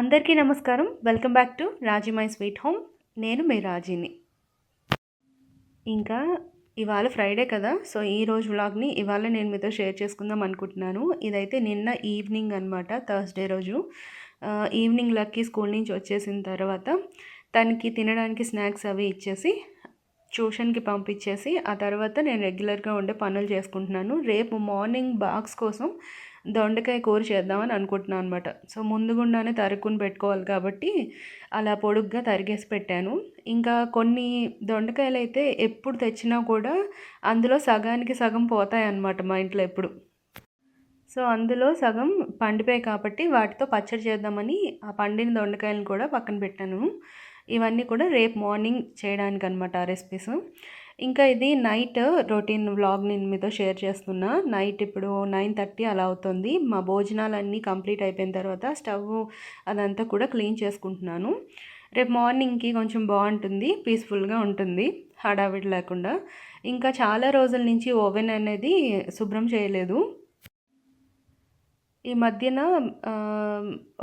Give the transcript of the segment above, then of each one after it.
అందరికీ నమస్కారం. Welcome back to Raji my sweet home. నేను మీ రాజీని. ఇంకా ఇవాళ ఫ్రైడే కదా, సో ఈరోజు వ్లాగ్ని ఇవాళ నేను మీతో షేర్ చేసుకుందాం అనుకుంటున్నాను. ఇదైతే నిన్న ఈవినింగ్ అనమాట, థర్స్డే రోజు ఈవినింగ్ లక్కీ స్కూల్ నుంచి వచ్చేసిన తర్వాత తనకి తినడానికి స్నాక్స్ అవి ఇచ్చేసి ట్యూషన్కి పంపించేసి ఆ తర్వాత నేను రెగ్యులర్గా ఉండే పనులు చేసుకుంటున్నాను. రేపు మార్నింగ్ బాక్స్ కోసం దొండకాయ కూర చేద్దామని అనుకుంటున్నాను అనమాట. సో ముందుగుండానే తరుక్కుని పెట్టుకోవాలి కాబట్టి అలా పొడుగ్గా తరిగేసి పెట్టాను. ఇంకా కొన్ని దొండకాయలు అయితే ఎప్పుడు తెచ్చినా కూడా అందులో సగానికి సగం పోతాయి అన్నమాట మా ఇంట్లో ఎప్పుడు. సో అందులో సగం పండిపోయాయి కాబట్టి వాటితో పచ్చడి చేద్దామని ఆ పండిన దొండకాయలను కూడా పక్కన పెట్టాను. ఇవన్నీ కూడా రేపు మార్నింగ్ చేయడానికి అనమాట ఆ రెసిపీస్. ఇంకా ఇది నైట్ రొటీన్ వ్లాగ్ నేను మీతో షేర్ చేస్తున్నా. నైట్ ఇప్పుడు 9:30 అలా అవుతుంది. మా భోజనాలన్నీ కంప్లీట్ అయిపోయిన తర్వాత స్టవ్ అదంతా కూడా క్లీన్ చేసుకుంటున్నాను. రేపు మార్నింగ్కి కొంచెం బాగుంటుంది, పీస్ఫుల్గా ఉంటుంది, హడావిడి లేకుండా. ఇంకా చాలా రోజుల నుంచి ఓవెన్ అనేది శుభ్రం చేయలేదు. ఈ మధ్యన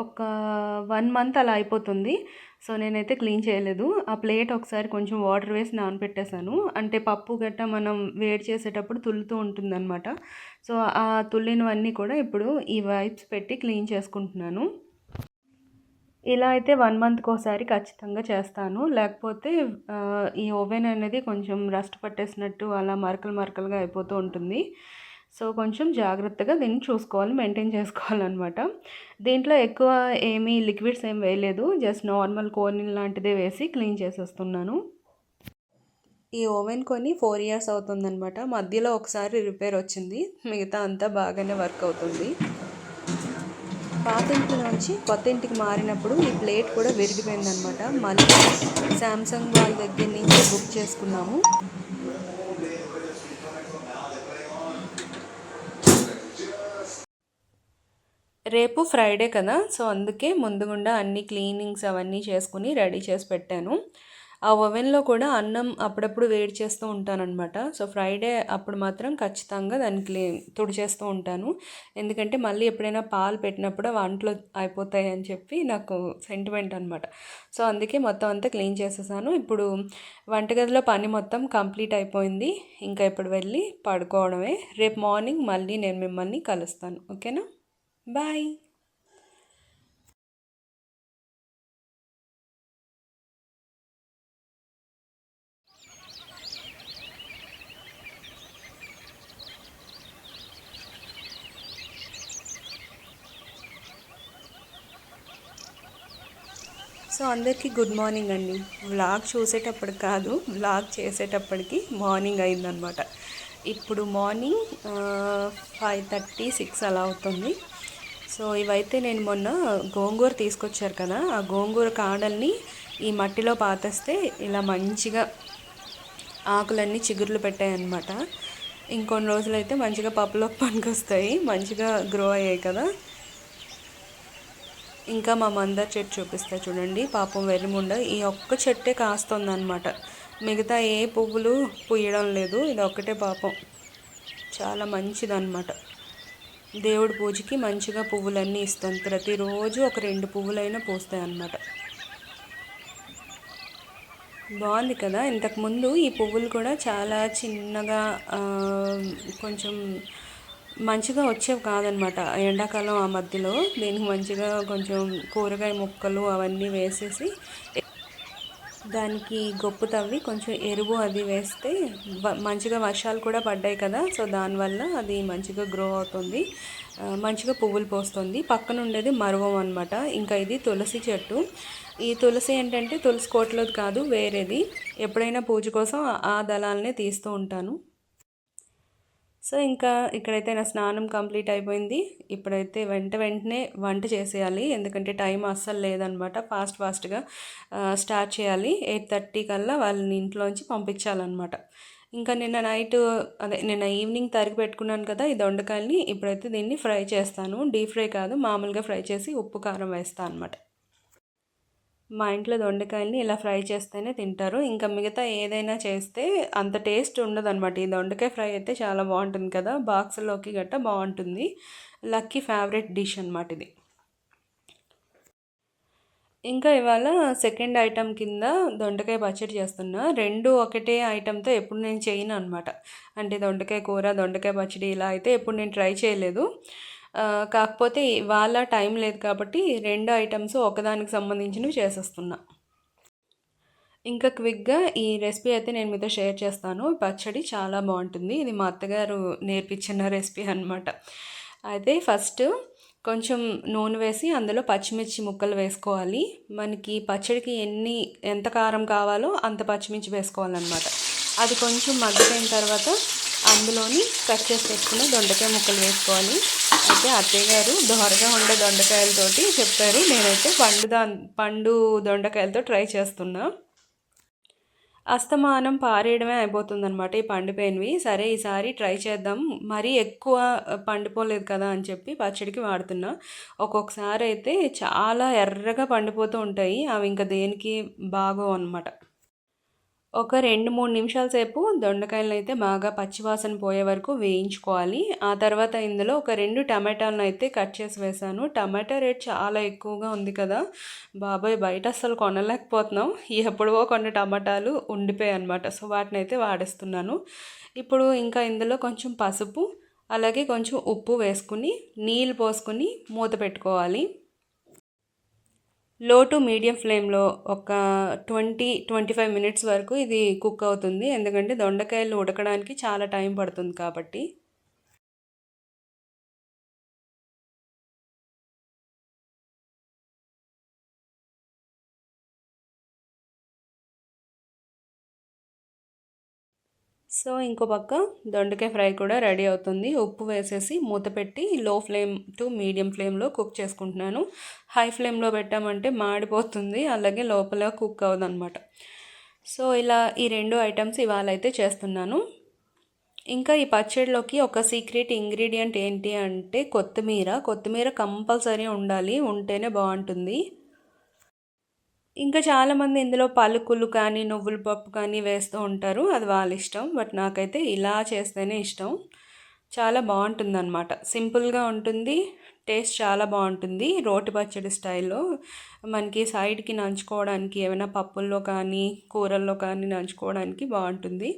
ఒక 1 మంత్ అలా అయిపోతుంది. సో నేనైతే క్లీన్ చేయలేదు. ఆ ప్లేట్ ఒకసారి కొంచెం వాటర్ వేసి నానబెట్టేశాను. అంటే పప్పు గట్ట మనం వేడి చేసేటప్పుడు తుల్లుతూ ఉంటుందన్నమాట. సో ఆ తుల్లినవన్నీ కూడా ఇప్పుడు ఈ వైప్స్ పెట్టి క్లీన్ చేసుకుంటున్నాను. ఇలా అయితే 1 మంత్కి ఒకసారి ఖచ్చితంగా చేస్తాను. లేకపోతే ఈ ఓవెన్ అనేది కొంచెం రస్ట్ పట్టేసినట్టు అలా మరకలు మరకలుగా అయిపోతూ ఉంటుంది. సో కొంచెం జాగ్రత్తగా దీన్ని చూసుకోవాలి, మెయింటైన్ చేసుకోవాలన్నమాట. దీంట్లో ఎక్కువ ఏమీ లిక్విడ్స్ ఏం వేయలేదు, జస్ట్ నార్మల్ కోర్నిల్ లాంటిదే వేసి క్లీన్ చేసేస్తున్నాను. ఈ ఓవెన్ కొని 4 years అవుతుందన్నమాట. మధ్యలో ఒకసారి రిపేర్ వచ్చింది, మిగతా అంతా బాగానే వర్క్ అవుతుంది. పాత ఇంటి నుంచి కొత్త ఇంటికి మారినప్పుడు ఈ ప్లేట్ కూడా విరిగిపోయిందనమాట. మళ్ళీ శాంసంగ్ వాళ్ళ దగ్గర నుంచి బుక్ చేసుకున్నాము. రేపు ఫ్రైడే కదా, సో అందుకే ముందుగుండా అన్ని క్లీనింగ్స్ అవన్నీ చేసుకుని రెడీ చేసి పెట్టాను. ఆ ఓవెన్లో కూడా అన్నం అప్పుడప్పుడు వేడి చేస్తూ ఉంటానన్నమాట. సో ఫ్రైడే అప్పుడు మాత్రం ఖచ్చితంగా దాన్ని తుడిచేస్తూ ఉంటాను. ఎందుకంటే మళ్ళీ ఎప్పుడైనా పాలు పెట్టినప్పుడు వంటలు అయిపోతాయి అని చెప్పి నాకు సెంటిమెంట్ అనమాట. సో అందుకే మొత్తం అంతా క్లీన్ చేసేసాను. ఇప్పుడు వంటగదిలో పని మొత్తం కంప్లీట్ అయిపోయింది. ఇంకా ఇప్పుడు వెళ్ళి పడుకోవడమే. రేపు మార్నింగ్ మళ్ళీ నేను మిమ్మల్ని కలుస్తాను. ఓకేనా, బాయ్. సో అందరికీ గుడ్ మార్నింగ్ అండి. వ్లాగ్ చూసేటప్పుడు కాదు, వ్లాగ్ చేసేటప్పటికి మార్నింగ్ అయిందనమాట. ఇప్పుడు మార్నింగ్ 5:30, 6 అలా అవుతుంది. సో ఇవైతే నేను మొన్న గోంగూర తీసుకొచ్చారు కదా, ఆ గోంగూర కాడల్ని ఈ మట్టిలో పాతేస్తే ఇలా మంచిగా ఆకులన్నీ చిగుర్లు పెట్టాయన్నమాట. ఇంకొన్ని రోజులైతే మంచిగా పప్పులోకి పనికొస్తాయి, మంచిగా గ్రో అయ్యాయి కదా. ఇంకా మా మందార చెట్టు చూపిస్తా చూడండి. పాపం వెర్రిముండ ఈ ఒక్క చెట్టే కాస్తుందన్నమాట. మిగతా ఏ పువ్వులు పూయడం లేదు, ఇది ఒక్కటే పాపం చాలా మంచిదన్నమాట. దేవుడి పూజకి మంచిగా పువ్వులన్నీ ఇస్తాను. ప్రతిరోజు ఒక 2 పువ్వులైనా పూస్తాయి అన్నమాట. బాగుంది కదా. ఇంతకుముందు ఈ పువ్వులు కూడా చాలా చిన్నగా కొంచెం మంచిగా వచ్చేవి కాదనమాట. ఎండాకాలం ఆ మధ్యలో దీనికి మంచిగా కొంచెం కూరగాయ ముక్కలు అవన్నీ వేసేసి దానికి గొప్పు తవ్వి కొంచెం ఎరువు అది వేస్తే మంచిగా వర్షాలు కూడా పడ్డాయి కదా, సో దానివల్ల అది మంచిగా గ్రో అవుతుంది, మంచిగా పువ్వులు పోస్తుంది. పక్కన ఉండేది మరువం అనమాట. ఇంకా ఇది తులసి చెట్టు. ఈ తులసి ఏంటంటే తులసి కోటలోది కాదు, వేరేది. ఎప్పుడైనా పూజ కోసం ఆ దళాలనే తీస్తూ ఉంటాను. సో ఇంకా ఇక్కడైతే నా స్నానం కంప్లీట్ అయిపోయింది. ఇప్పుడైతే వెంటనే వంట చేసేయాలి, ఎందుకంటే టైం అస్సలు లేదనమాట. ఫాస్ట్గా స్టార్ట్ చేయాలి. 8:30 కల్లా వాళ్ళని ఇంట్లోంచి పంపించాలన్నమాట. ఇంకా నిన్న ఈవినింగ్ తరిగి పెట్టుకున్నాను కదా ఈ దొండకాయల్ని. ఇప్పుడైతే దీన్ని ఫ్రై చేస్తాను. డీప్ ఫ్రై కాదు, మామూలుగా ఫ్రై చేసి ఉప్పు కారం వేస్తాను అనమాట. మా ఇంట్లో దొండకాయల్ని ఇలా ఫ్రై చేస్తేనే తింటారు. ఇంకా మిగతా ఏదైనా చేస్తే అంత టేస్ట్ ఉండదు అనమాట. ఈ దొండకాయ ఫ్రై అయితే చాలా బాగుంటుంది కదా, బాక్స్లోకి గట్టా బాగుంటుంది. లక్కీ ఫేవరెట్ డిష్ అనమాట ఇది. ఇంకా ఇవాళ సెకండ్ ఐటెమ్ కింద దొండకాయ పచ్చడి చేస్తున్నా. 2 ఒకటే ఐటెమ్‌తో ఎప్పుడు నేను చేయననమాట. అంటే దొండకాయ కూర, దొండకాయ పచ్చడి ఇలా అయితే ఎప్పుడు నేను ట్రై చేయలేదు. కాకపోతే ఇవాళ టైం లేదు కాబట్టి 2 ఐటెమ్స్ ఒకదానికి సంబంధించినవి చేసేస్తున్నా. ఇంకా క్విక్‌గా ఈ రెసిపీ అయితే నేను మీతో షేర్ చేస్తాను. పచ్చడి చాలా బావుంటుంది. ఇది మా అత్తగారు నేర్పించిన రెసిపీ అనమాట. అయితే ఫస్ట్ కొంచెం నూనె వేసి అందులో పచ్చిమిర్చి ముక్కలు వేసుకోవాలి. మనకి పచ్చడికి ఎంత కారం కావాలో అంత పచ్చిమిర్చి వేసుకోవాలన్నమాట. అది కొంచెం మగ్గిపోయిన తర్వాత అందులోని కట్ చేసి పెట్టుకున్న దొండకాయ ముక్కలు వేసుకోవాలి. అయితే అత్తయ్య గారు దోరగా ఉండే దొండకాయలతోటి చెప్పారు. నేనైతే పండు దొండకాయలతో ట్రై చేస్తున్నా. అస్తమానం పారేయడమే అయిపోతుందనమాట ఈ పండిపోయినవి. సరే ఈసారి ట్రై చేద్దాం. మరీ ఎక్కువ పండిపోలేదు కదా అని చెప్పి పచ్చడికి వాడుతున్నా. ఒక్కొక్కసారి అయితే చాలా ఎర్రగా పండిపోతూ ఉంటాయి. అవి ఇంకా దేనికి బాగోవు అనమాట. ఒక 2, 3 నిమిషాల సేపు దొండకాయలనైతే బాగా పచ్చివాసన పోయే వరకు వేయించుకోవాలి. ఆ తర్వాత ఇందులో ఒక 2 టమాటాలనైతే కట్ చేసి వేశాను. టమాటా రేట్ చాలా ఎక్కువగా ఉంది కదా! బాబోయ్! బయట అస్సలు కొనలేకపోతున్నాం. ఎప్పుడో కొన్ని టమాటాలు ఉండిపోయాయన్నమాట. సో, వాటినైతే వాడేస్తున్నాను. ఇప్పుడు ఇంకా ఇందులో కొంచెం పసుపు, అలాగే కొంచెం ఉప్పు వేసుకుని, నీళ్ళు పోసుకొని మూత పెట్టుకోవాలి. లో టు మీడియం ఫ్లేమ్లో ఒక 25 మినిట్స్ వరకు ఇది కుక్ అవుతుంది. ఎందుకంటే దొండకాయలు ఉడకడానికి చాలా టైం పడుతుంది కాబట్టి. సో ఇంకో పక్క దొండకాయ ఫ్రై కూడా రెడీ అవుతుంది. ఉప్పు వేసేసి మూత పెట్టి లో ఫ్లేమ్ టు మీడియం ఫ్లేమ్లో కుక్ చేసుకుంటున్నాను. హై ఫ్లేమ్లో పెట్టామంటే మాడిపోతుంది, అలాగే లోపల కుక్ అవ్వదన్నమాట. సో ఇలా ఈ 2 ఐటమ్స్ ఇవాళ అయితే చేస్తున్నాను. ఇంకా ఈ పచ్చడిలోకి ఒక సీక్రెట్ ఇంగ్రీడియంట్ ఏంటి అంటే కొత్తిమీర కంపల్సరీ ఉండాలి, ఉంటేనే బాగుంటుంది. ఇంకా చాలామంది ఇందులో పలుకులు కానీ నువ్వుల పప్పు కానీ వేస్తూ ఉంటారు, అది వాళ్ళ ఇష్టం. బట్ నాకైతే ఇలా చేస్తేనే ఇష్టం. చాలా బాగుంటుందన్నమాట. సింపుల్గా ఉంటుంది, టేస్ట్ చాలా బాగుంటుంది. రోటి పచ్చడి స్టైల్లో మనకి సైడ్కి నంచుకోవడానికి ఏమైనా పప్పుల్లో కానీ కూరల్లో కానీ నంచుకోవడానికి బాగుంటుంది.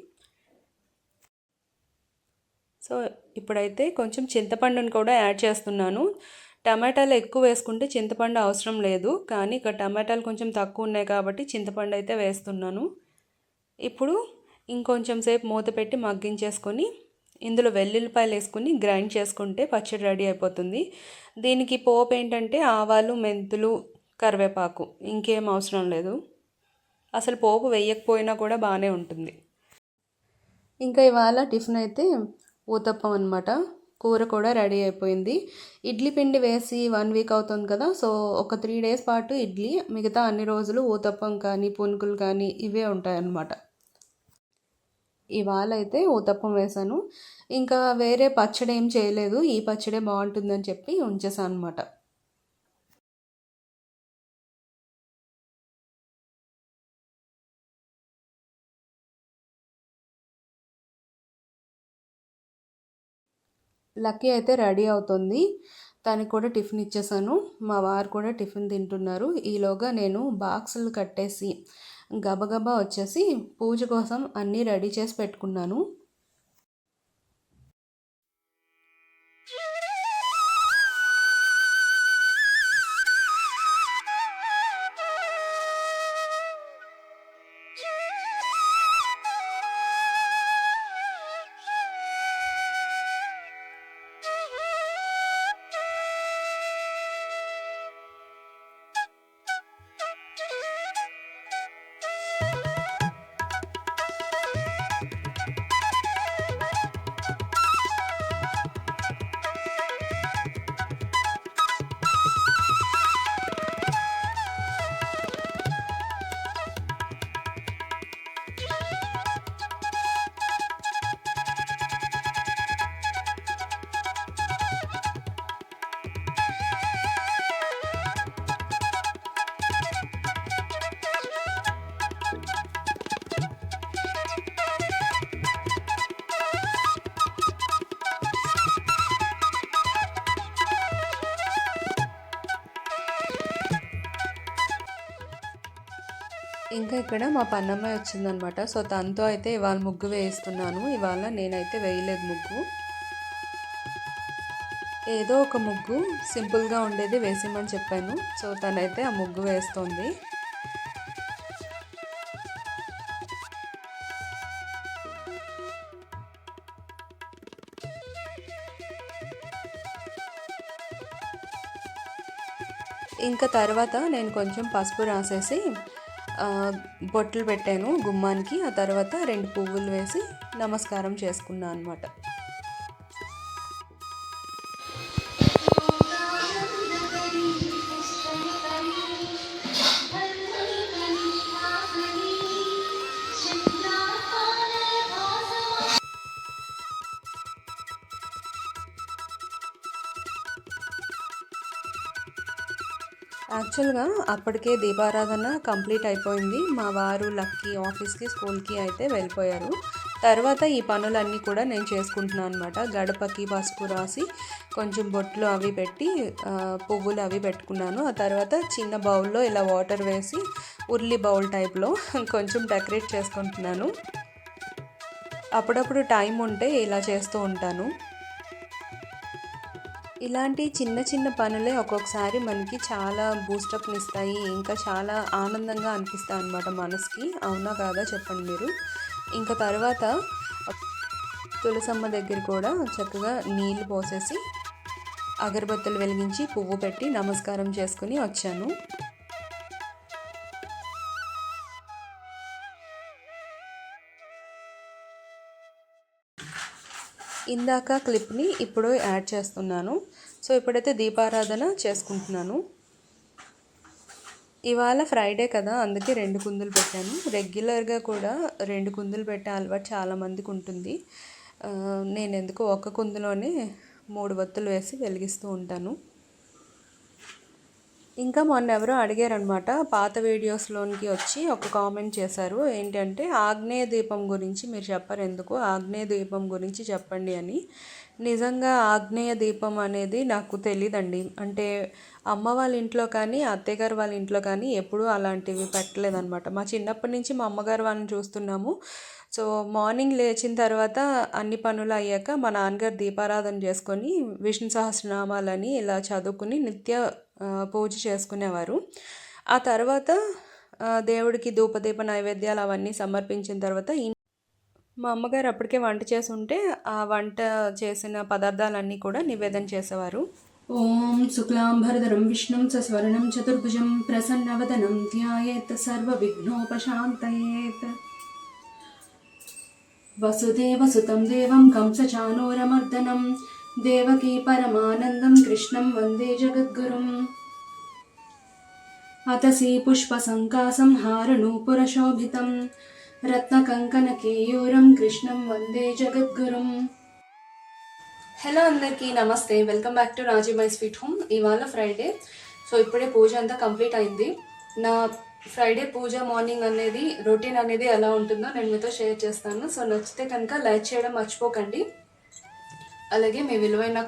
సో ఇప్పుడైతే కొంచెం చింతపండుని కూడా యాడ్ చేస్తున్నాను. టమాటాలు ఎక్కువ వేసుకుంటే చింతపండు అవసరం లేదు, కానీ ఇక్కడ టమాటాలు కొంచెం తక్కువ ఉన్నాయి కాబట్టి చింతపండు అయితే వేస్తున్నాను. ఇప్పుడు ఇంకొంచెం సేపు మూత పెట్టి మగ్గించేసుకొని ఇందులో వెల్లుల్లిపాయలు వేసుకుని గ్రైండ్ చేసుకుంటే పచ్చడి రెడీ అయిపోతుంది. దీనికి పోపు ఏంటంటే ఆవాలు, మెంతులు, కరివేపాకు, ఇంకేం అవసరం లేదు. అసలు పోపు వేయకపోయినా కూడా బాగానే ఉంటుంది. ఇంకా ఇవాళ టిఫిన్ అయితే ఊతప్పం అనమాట. కూర కూడా రెడీ అయిపోయింది. ఇడ్లీ పిండి వేసి 1 వీక్ అవుతుంది కదా, సో ఒక 3 డేస్ పాటు ఇడ్లీ, మిగతా అన్ని రోజులు ఊతప్పం కానీ పునుకులు కానీ ఇవే ఉంటాయన్నమాట. ఇవాళ అయితే ఊతప్పం వేశాను. ఇంకా వేరే పచ్చడి ఏం చేయలేదు, ఈ పచ్చడే బాగుంటుందని చెప్పి ఉంచేసాను అనమాట. లక్కీ అయితే రెడీ అవుతుంది. తనకి కూడా టిఫిన్ ఇచ్చేసాను. మా వారు కూడా టిఫిన్ తింటున్నారు. ఈలోగా నేను బాక్సులు కట్టేసి గబగబా వచ్చేసి పూజ కోసం అన్నీ రెడీ చేసి పెట్టుకున్నాను. ఇంకా ఇక్కడ మా పన్నమ్మాయి వచ్చిందనమాట. సో తనతో అయితే ఇవాళ ముగ్గు వేస్తున్నాను. ఇవాళ నేనైతే వేయలేదు ముగ్గు, ఏదో ఒక ముగ్గు సింపుల్గా ఉండేది వేసిమని చెప్పాను. సో తనైతే ఆ ముగ్గు వేస్తోంది. ఇంకా తర్వాత నేను కొంచెం పసుపు రాసేసి బొట్లు పెట్టాను గుమ్మానికి. ఆ తర్వాత 2 పువ్వులు వేసి నమస్కారం చేసుకున్నాను అనమాట. యాక్చువల్గా అప్పటికే దీపారాధన కంప్లీట్ అయిపోయింది. మా వారు లక్కీ ఆఫీస్కి స్కూల్కి అయితే వెళ్ళిపోయారు. తర్వాత ఈ పనులన్నీ కూడా నేను చేసుకుంటున్నాను అనమాట. గడపకి పసుపు రాసి కొంచెం బొట్లు అవి పెట్టి పువ్వులు అవి పెట్టుకున్నాను. ఆ తర్వాత చిన్న బౌల్లో ఇలా వాటర్ వేసి ఉర్లి బౌల్ టైప్లో కొంచెం డెకరేట్ చేసుకుంటున్నాను. అప్పుడప్పుడు టైం ఉంటే ఇలా చేస్తూ ఉంటాను. ఇలాంటి చిన్న చిన్న పనులే ఒక్కొక్కసారి మనకి చాలా బూస్టప్ని ఇస్తాయి, ఇంకా చాలా ఆనందంగా అనిపిస్తాయి అన్నమాట మనసుకి. అవునా కాదా చెప్పండి మీరు. ఇంకా తర్వాత తులసమ్మ దగ్గర కూడా చక్కగా నీళ్లు పోసేసి అగరబత్తులు వెలిగించి పువ్వు పెట్టి నమస్కారం చేసుకుని వచ్చాను. ఇందాక క్లిప్ని ఇప్పుడు యాడ్ చేస్తున్నాను. సో ఇప్పుడైతే దీపారాధన చేసుకుంటున్నాను. ఇవాళ ఫ్రైడే కదా, అందుకే 2 కుందులు పెట్టాను. రెగ్యులర్గా కూడా 2 కుందులు పెట్టే అలవాటు చాలామందికి ఉంటుంది. నేను ఎందుకో ఒక కుందులోనే 3 వత్తులు వేసి వెలిగిస్తూ ఉంటాను. ఇంకా మొన్న ఎవరో అడిగారనమాట, పాత వీడియోస్లోనికి వచ్చి ఒక కామెంట్ చేశారు. ఏంటంటే ఆగ్నేయ దీపం గురించి మీరు చెప్పరు ఎందుకు, ఆగ్నేయ దీపం గురించి చెప్పండి అని. నిజంగా ఆగ్నేయ దీపం అనేది నాకు తెలీదండి. అంటే అమ్మ వాళ్ళ ఇంట్లో కానీ అత్తయ్యగారు వాళ్ళ ఇంట్లో కానీ ఎప్పుడూ అలాంటివి పెట్టలేదన్నమాట. మా చిన్నప్పటి నుంచి మా అమ్మగారు వాళ్ళని చూస్తున్నాము. సో మార్నింగ్ లేచిన తర్వాత అన్ని పనులు అయ్యాక మా నాన్నగారు దీపారాధన చేసుకొని విష్ణు సహస్రనామాలని ఇలా చదువుకుని నిత్య పూజ చేసుకునేవారు. ఆ తర్వాత దేవుడికి ధూపదీప నైవేద్యాలు అవన్నీ సమర్పించిన తర్వాత మా అమ్మగారు అప్పటికే వంట చేసి ఉంటే ఆ వంట చేసిన పదార్థాలన్నీ కూడా నివేదన చేసేవారు. ఓం శుక్లాంబరధరం విష్ణుం సస్వర్ణం చతుర్భుజం ప్రసన్నవదనం ధ్యాయేత్ సర్వ విఘ్నోపశాంతయేత్. వసుదేవసుతం దేవం కంసచానూరమర్దనం దేవకీ పరమానందం కృష్ణం వందే జగద్గురుం. అతసీ పుష్పసంకాసం హారనూపురశోభితం రత్నకంకణకేయూరం కృష్ణం వందే జగద్గురుం. హలో అందరికీ నమస్తే, welcome back to Raji my sweet home. ఇవాళ ఫ్రైడే. సో ఇప్పుడే పూజ అంతా కంప్లీట్ అయింది. నా ఫ్రైడే పూజ మార్నింగ్ అనేది రొటీన్ అనేది ఎలా ఉంటుందో నేను మీతో షేర్ చేస్తాను. సో నచ్చితే కనుక లైక్ చేయడం మర్చిపోకండి. అలాగే మీ విలువైన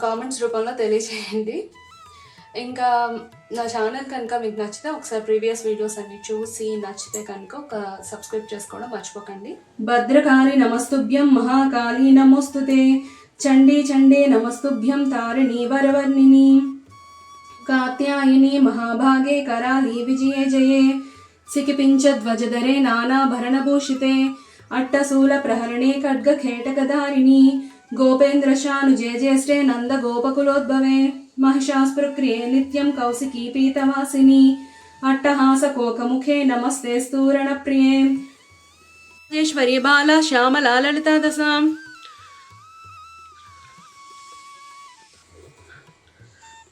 కామెంట్స్ రూపంలో తెలియజేయండి. ఇంకా నా ఛానల్ కనుక మీకు నచ్చితే ఒకసారి ప్రీవియస్ వీడియోస్ అన్ని చూసి నచ్చితే కనుక ఒక సబ్స్క్రైబ్ చేసుకోవడం మర్చిపోకండి. భద్రకాళి నమస్తుభ్యం, మహాకాళి నమోస్తుతే, చండీ చండే నమస్తుభ్యం, తారిణి వరవర్ణిని, కాత్యాయని మహాభాగే, కరాళి విజయే జయే, సికిపించ ధ్వజధరే నానాభరణభూషితే, అట్టశూల ప్రహరణే ఖడ్గఖేటకధారిణి, గోపేంద్రశానుజే జ్యేష్ఠే నంద గోపకులోద్భవే, మహిషాస్పృక్రియే నిత్యం కౌశికీ పీతవాసిని, అట్టహాస కోకముఖే నమస్తే స్తూరణప్రియే, ఈశ్వరి బాల శ్యామలా లలితా దశాం.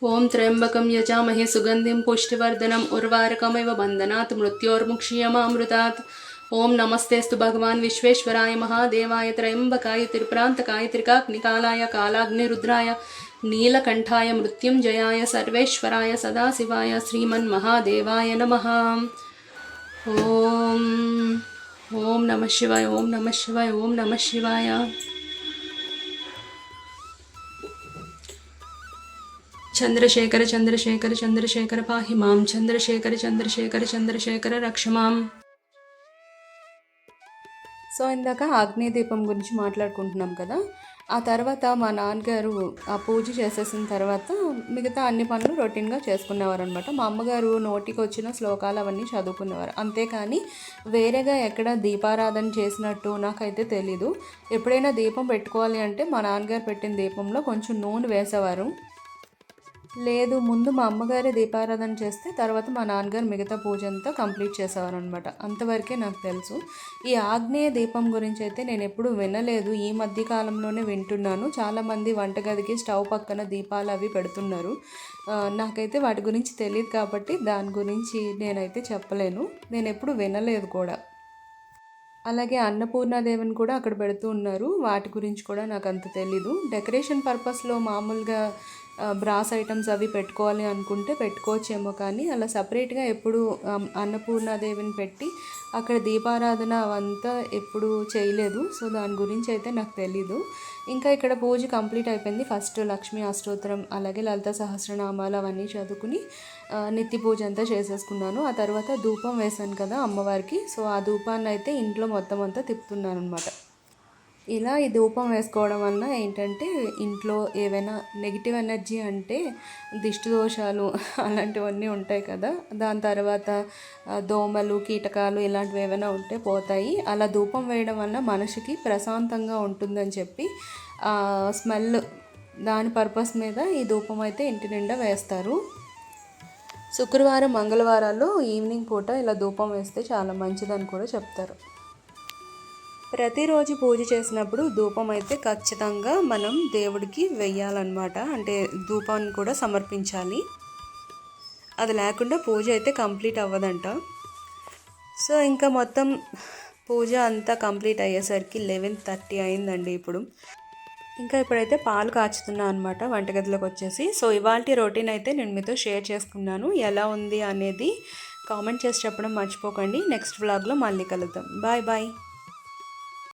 ఓం త్ర్యంబకం యజామహే సుగంధిం పుష్టివర్ధనం ఉర్వారకమివ బంధనాత్ మృత్యోర్ముక్షీయమామృతాత్. ఓం నమస్తేస్తు భగవాన్ విశ్వేశ్వరాయ మహాదేవాయ త్రయంబకాయ త్రిపురాంతకాయ త్రికాగ్నికాలాయ కాలాగ్నిరుద్రాయ నీలకంఠాయ మృత్యుంజయాయ సర్వేశ్వరాయ సదాశివాయ శ్రీమన్మహాదేవాయ నమః. ఓం ఓం నమః శివాయ, ఓం నమః శివాయ, ఓం నమః శివాయ. చంద్రశేఖర చంద్రశేఖర చంద్రశేఖర పాహి మాం చంద్రశేఖర చంద్రశేఖర చంద్రశేఖర రక్షమాం. సో ఇందాక ఆగ్నేయ దీపం గురించి మాట్లాడుకుంటున్నాం కదా. ఆ తర్వాత మా నాన్నగారు ఆ పూజ చేసేసిన తర్వాత మిగతా అన్ని పనులు రొటీన్గా చేసుకునేవారు అనమాట. మా అమ్మగారు నోటికి వచ్చిన శ్లోకాలు అవన్నీ చదువుకునేవారు, అంతేకాని వేరేగా ఎక్కడ దీపారాధన చేసినట్టు నాకైతే తెలీదు. ఎప్పుడైనా దీపం పెట్టుకోవాలి అంటే మా నాన్నగారు పెట్టిన దీపంలో కొంచెం నూనె వేసేవారు. లేదు, ముందు మా అమ్మగారే దీపారాధన చేస్తే తర్వాత మా నాన్నగారు మిగతా పూజ అంతా కంప్లీట్ చేసేవారు అనమాట. అంతవరకే నాకు తెలుసు. ఈ ఆగ్నేయ దీపం గురించి అయితే నేను ఎప్పుడు వినలేదు, ఈ మధ్య కాలంలోనే వింటున్నాను. చాలామంది వంటగదికి స్టవ్ పక్కన దీపాలు అవి పెడుతున్నారు. నాకైతే వాటి గురించి తెలియదు కాబట్టి దాని గురించి నేనైతే చెప్పలేను, నేను ఎప్పుడు వినలేదు కూడా. అలాగే అన్నపూర్ణాదేవిని కూడా అక్కడ పెడుతూ ఉన్నారు, వాటి గురించి కూడా నాకు అంత తెలీదు. డెకరేషన్ పర్పస్లో మామూలుగా బ్రాస్ ఐటమ్స్ అవి పెట్టుకోవాలి అనుకుంటే పెట్టుకోవచ్చేమో, కానీ అలా సపరేట్గా ఎప్పుడు అన్నపూర్ణాదేవిని పెట్టి అక్కడ దీపారాధన అవంతా ఎప్పుడు చేయలేదు. సో దాని గురించి అయితే నాకు తెలీదు. ఇంకా ఇక్కడ పూజ కంప్లీట్ అయిపోయింది. ఫస్ట్ లక్ష్మీ అష్టోత్తరం అలాగే లలిత సహస్రనామాలు అవన్నీ చదువుకుని నిత్య పూజ అంతా చేసేసుకున్నాను. ఆ తర్వాత ధూపం వేశాను కదా అమ్మవారికి, సో ఆ ధూపాన్ని అయితే ఇంట్లో మొత్తం అంతా తిప్పుతున్నాను అనమాట. ఇలా ఈ ధూపం వేసుకోవడం వలన ఏంటంటే ఇంట్లో ఏవైనా నెగిటివ్ ఎనర్జీ అంటే దిష్టి దోషాలు అలాంటివన్నీ ఉంటాయి కదా, దాని తర్వాత దోమలు కీటకాలు ఇలాంటివి ఏమైనా ఉంటే పోతాయి. అలా ధూపం వేయడం వలన మనిషికి ప్రశాంతంగా ఉంటుందని చెప్పి స్మెల్ దాని పర్పస్ మీద ఈ ధూపం అయితే ఇంటి నిండా వేస్తారు. శుక్రవారం మంగళవారాల్లో ఈవినింగ్ పూట ఇలా ధూపం వేస్తే చాలా మంచిదని కూడా చెప్తారు. ప్రతిరోజు పూజ చేసినప్పుడు ధూపం అయితే ఖచ్చితంగా మనం దేవుడికి వెయ్యాలన్నమాట, అంటే ధూపాన్ని కూడా సమర్పించాలి. అది లేకుండా పూజ అయితే కంప్లీట్ అవ్వదంట. సో ఇంకా మొత్తం పూజ అంతా కంప్లీట్ అయ్యేసరికి 11:30 అయిందండి ఇప్పుడు. ఇంకా ఇప్పుడైతే పాలు కాచుతున్నా అనమాట వంటగదిలోకి వచ్చేసి. సో ఇవాల్టి రొటీన్ అయితే నేను మీతో షేర్ చేసుకున్నాను. ఎలా ఉంది అనేది కామెంట్ చేసి చెప్పడం మర్చిపోకండి. నెక్స్ట్ వ్లాగ్లో మళ్ళీ కలుద్దాం. Bye bye.